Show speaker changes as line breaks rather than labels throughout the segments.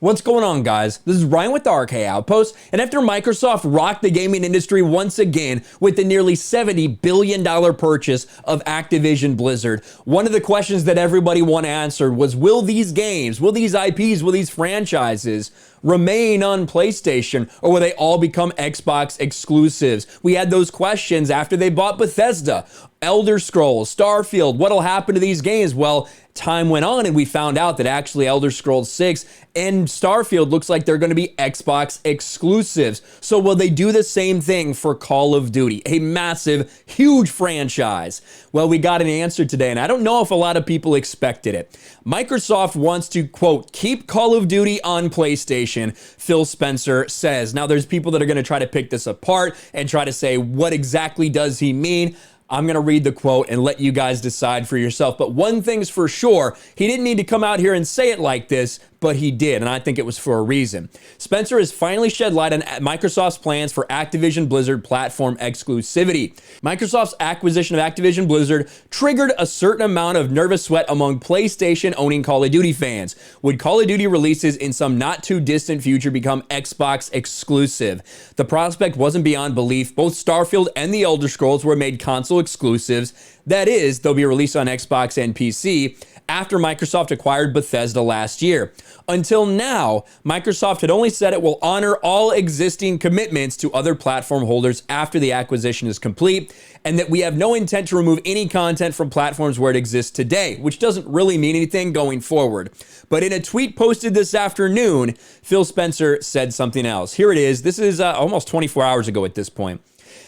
What's going on, guys? This is Ryan with the RK Outpost, and after Microsoft rocked the gaming industry once again with the nearly $70 billion purchase of Activision Blizzard, one of the questions that everybody wanted answered was, will these games, will these IPs, will these franchises remain on PlayStation, or will they all become Xbox exclusives? We had those questions after they bought Bethesda, Elder Scrolls, Starfield. What'll happen to these games? Well, time went on and we found out that actually Elder Scrolls 6 and Starfield looks like they're going to be Xbox exclusives. So will they do the same thing for Call of Duty, a massive, huge franchise? Well, we got an answer today, and I don't know if a lot of people expected it. Microsoft wants to, quote, keep Call of Duty on PlayStation, Phil Spencer says. Now, there's people that are going to try to pick this apart and try to say, what exactly does he mean? I'm going to read the quote and let you guys decide for yourself. But one thing's for sure, he didn't need to come out here and say it like this, but he did, and I think it was for a reason. Spencer has finally shed light on Microsoft's plans for Activision Blizzard platform exclusivity. Microsoft's acquisition of Activision Blizzard triggered a certain amount of nervous sweat among PlayStation-owning Call of Duty fans. Would Call of Duty releases in some not-too-distant future become Xbox exclusive? The prospect wasn't beyond belief. Both Starfield and the Elder Scrolls were made console exclusives. That is, they'll be released on Xbox and PC after Microsoft acquired Bethesda last year. Until now, Microsoft had only said it will honor all existing commitments to other platform holders after the acquisition is complete, and that we have no intent to remove any content from platforms where it exists today, which doesn't really mean anything going forward. But in a tweet posted this afternoon, Phil Spencer said something else. Here it is. This is almost 24 hours ago at this point.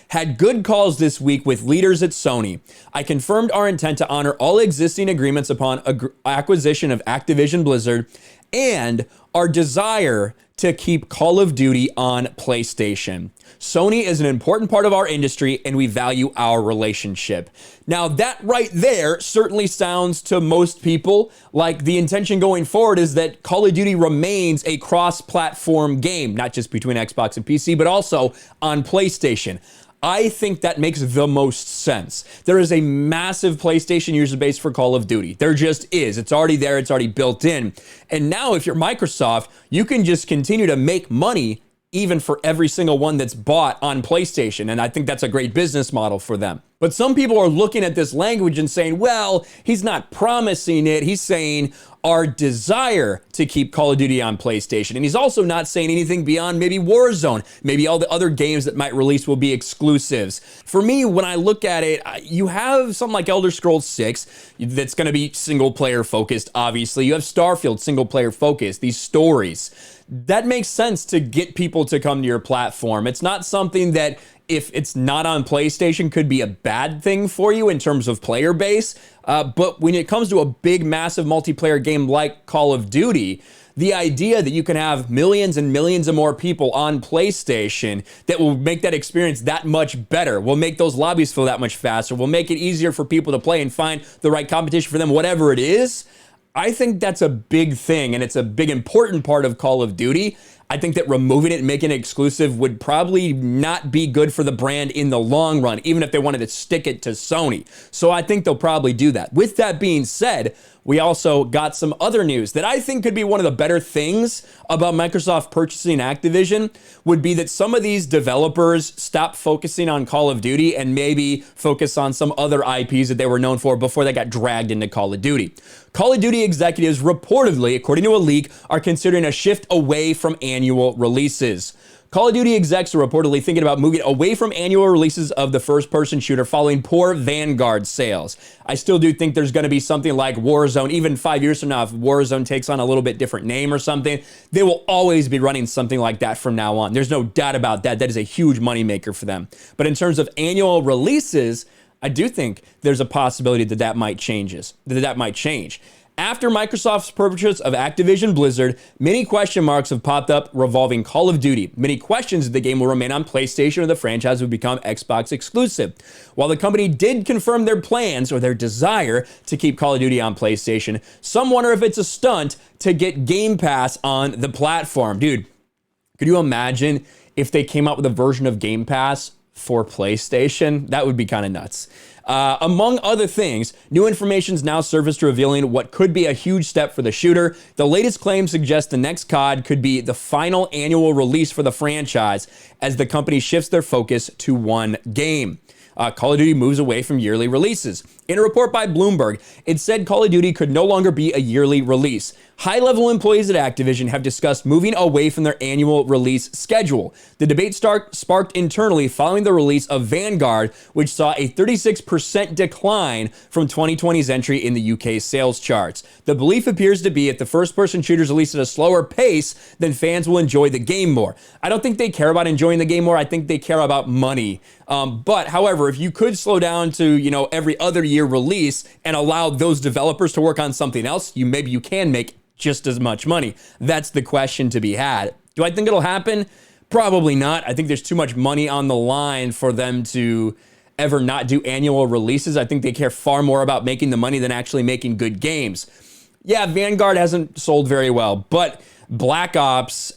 Had good calls this week with leaders at Sony. I confirmed our intent to honor all existing agreements upon acquisition of Activision Blizzard and our desire to keep Call of Duty on PlayStation. Sony is an important part of our industry and we value our relationship. Now that right there certainly sounds to most people like the intention going forward is that Call of Duty remains a cross-platform game, not just between Xbox and PC, but also on PlayStation. I think that makes the most sense. There is a massive PlayStation user base for Call of Duty. There just is. It's already there. It's already built in. And now if you're Microsoft, you can just continue to make money even for every single one that's bought on PlayStation. And I think that's a great business model for them. But some people are looking at this language and saying, well, he's not promising it. He's saying our desire to keep Call of Duty on PlayStation. And he's also not saying anything beyond maybe Warzone. Maybe all the other games that might release will be exclusives. For me, when I look at it, you have something like Elder Scrolls 6 that's going to be single player focused, obviously. You have Starfield single player focused, these stories. That makes sense to get people to come to your platform. It's not something that, if it's not on PlayStation, could be a bad thing for you in terms of player base. But when it comes to a big, massive multiplayer game like Call of Duty, the idea that you can have millions and millions of more people on PlayStation that will make that experience that much better, will make those lobbies feel that much faster, will make it easier for people to play and find the right competition for them, whatever it is, I think that's a big thing, and it's a big important part of Call of Duty. I think that removing it and making it exclusive would probably not be good for the brand in the long run, even if they wanted to stick it to Sony. So I think they'll probably do that. With that being said, we also got some other news that I think could be one of the better things about Microsoft purchasing Activision would be that some of these developers stop focusing on Call of Duty and maybe focus on some other IPs that they were known for before they got dragged into Call of Duty. Call of Duty executives reportedly, according to a leak, are considering a shift away from annual releases. Call of Duty execs are reportedly thinking about moving away from annual releases of the first-person shooter following poor Vanguard sales. I still do think there's going to be something like Warzone, even 5 years from now, if Warzone takes on a little bit different name or something, they will always be running something like that from now on. There's no doubt about that. That is a huge moneymaker for them. But in terms of annual releases, I do think there's a possibility that that might change. After Microsoft's purchase of Activision Blizzard, many question marks have popped up revolving Call of Duty. Many questions if the game will remain on PlayStation or the franchise will become Xbox exclusive. While the company did confirm their plans or their desire to keep Call of Duty on PlayStation, some wonder if it's a stunt to get Game Pass on the platform. Dude, could you imagine if they came out with a version of Game Pass for PlayStation? That would be kind of nuts. Among other things, new information is now surfaced revealing what could be a huge step for the shooter. The latest claims suggest the next CoD could be the final annual release for the franchise as the company shifts their focus to one game. Call of Duty moves away from yearly releases. In a report by Bloomberg, it said Call of Duty could no longer be a yearly release. High-level employees at Activision have discussed moving away from their annual release schedule. The debate sparked internally following the release of Vanguard, which saw a 36% decline from 2020's entry in the UK sales charts. The belief appears to be if the first-person shooters release at a slower pace, then fans will enjoy the game more. I don't think they care about enjoying the game more. I think they care about money. But however, if you could slow down to, every other year release and allow those developers to work on something else, maybe you can make just as much money. That's the question to be had. Do I think it'll happen? Probably not. I think there's too much money on the line for them to ever not do annual releases. I think they care far more about making the money than actually making good games. Yeah, Vanguard hasn't sold very well, but Black Ops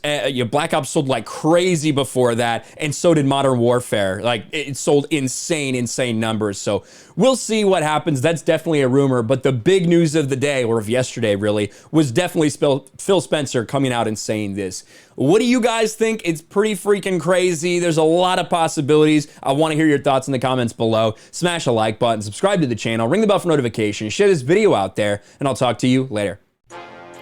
sold like crazy before that, and so did Modern Warfare. Like, it sold insane numbers. So we'll see what happens. That's definitely a rumor, but the big news of the day, or of yesterday really, was definitely Phil Spencer coming out and saying this. What do you guys think? It's pretty freaking crazy. There's a lot of possibilities. I want to hear your thoughts in the comments below. Smash a like button, subscribe to the channel, ring the bell for notifications, share this video out there, and I'll talk to you later.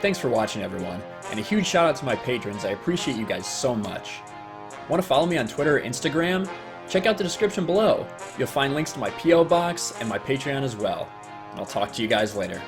Thanks for watching, everyone. And a huge shout out to my patrons. I appreciate you guys so much. Want to follow me on Twitter or Instagram? Check out the description below. You'll find links to my PO box and my Patreon as well. And I'll talk to you guys later.